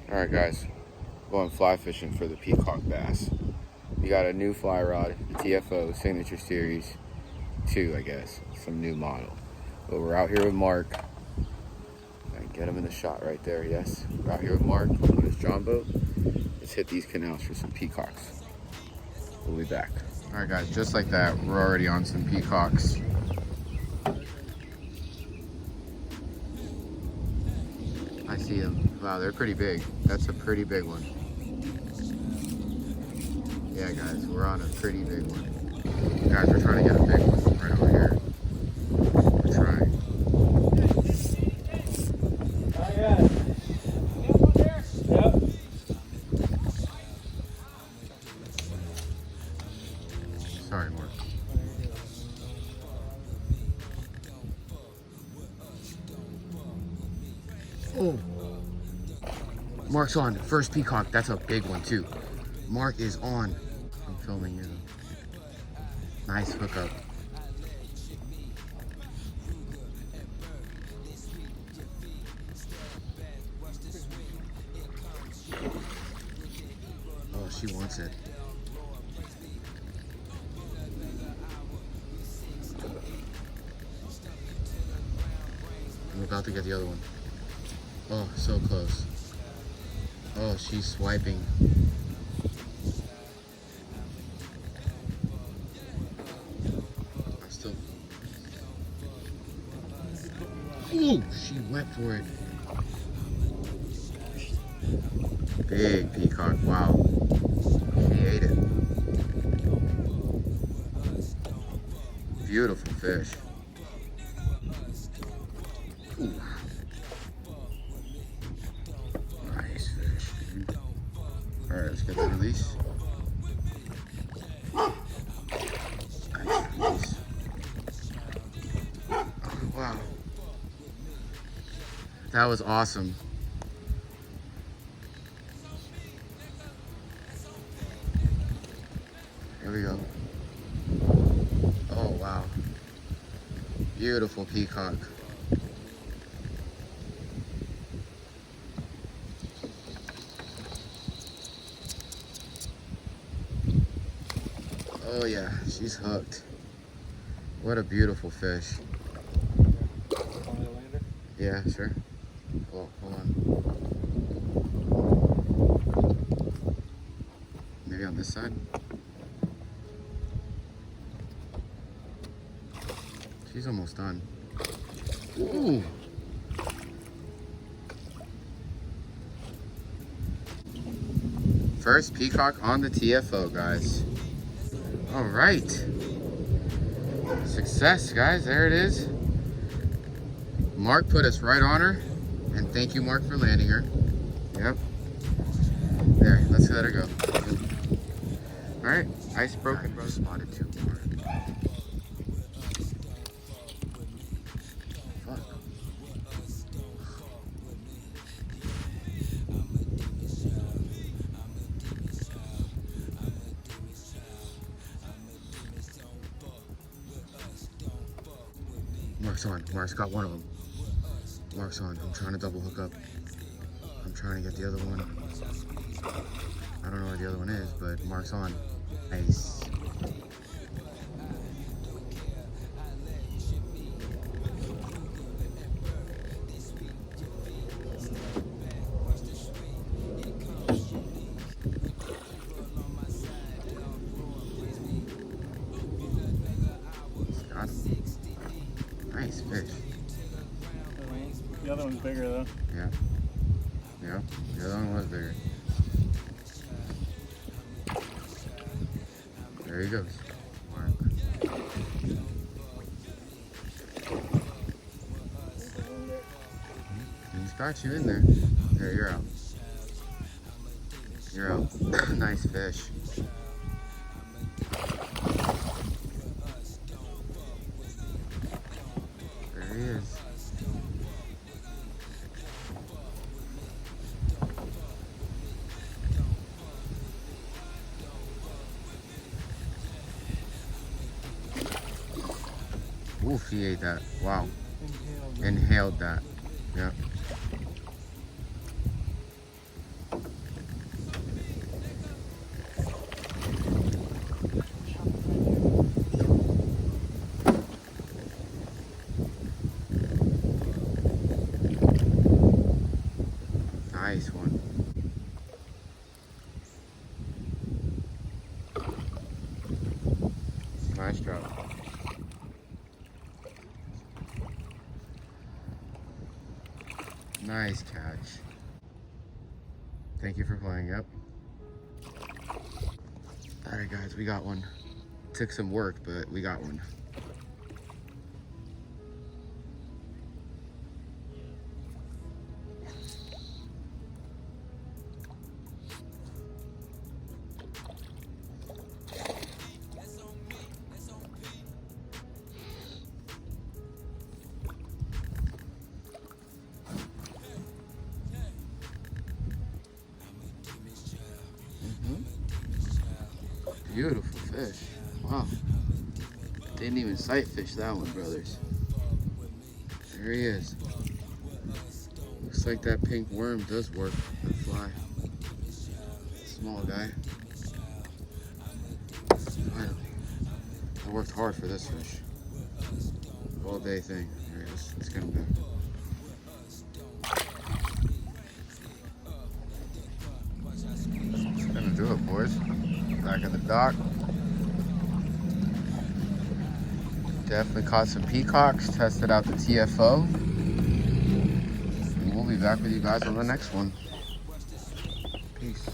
Alright guys, going fly fishing for the Peacock bass. We got a new fly rod, the TFO Signature Series 2, I guess. Some new model. But we're out here with Mark. Get him in the shot right there, yes. We're out here with Mark on his John boat. Let's hit these canals for some peacocks. We'll be back. Alright guys, just like that, we're already on some peacocks. I see them. Wow, they're pretty big. That's a pretty big one. Yeah guys, we're on a pretty big one. Guys, we're trying to get a big one right over here. We're trying. Sorry, Mark. Oh, Mark's on. First peacock. That's a big one too. Mark is on. I'm filming you. Nice hookup. Oh, she wants it. I'm about to get the other one. Oh, so close. Oh, she's swiping. I'm still. Ooh, she went for it. Big peacock, wow. She ate it. Beautiful fish. Ooh. Nice fish, dude. Alright, let's get the release. Nice release. Oh, wow. That was awesome. Here we go. Oh, wow. Beautiful peacock. Oh yeah, she's hooked. What a beautiful fish. Yeah, sure. Oh, hold on. Maybe on this side? She's almost done. Ooh! First peacock on the TFO, guys. All right. Success, guys. There it is. Mark put us right on her. And thank you, Mark, for landing her. Yep. There, let's let her go. All right, ice broken, bro. Spotted two more. Fuck. Mark's on. Mark's got one of them. Mark's on. I'm trying to double hook up. I'm trying to get the other one. I don't know where the other one is, but Mark's on. Nice. Got him. Nice fish. The other one's bigger though. Yeah. Yeah. The other one was bigger. There he goes. Mark. He's got you in there. There, you're out. You're out. Nice fish. There he is. Oof, he ate that. Wow. Inhaled that. Yeah. Nice one. Nice drop. Nice catch. Thank you for playing. Yep. All right, guys, we got one. Took some work, but we got one. Beautiful fish. Wow. Didn't even sight fish that one, brothers. There he is. Looks like that pink worm does work for the fly. Small guy. Finally. I worked hard for this fish. All day thing. All right, let's get him back. That's gonna do it, boys. Back at the dock. Definitely caught some peacocks, tested out the TFO. And we'll be back with you guys on the next one. Peace.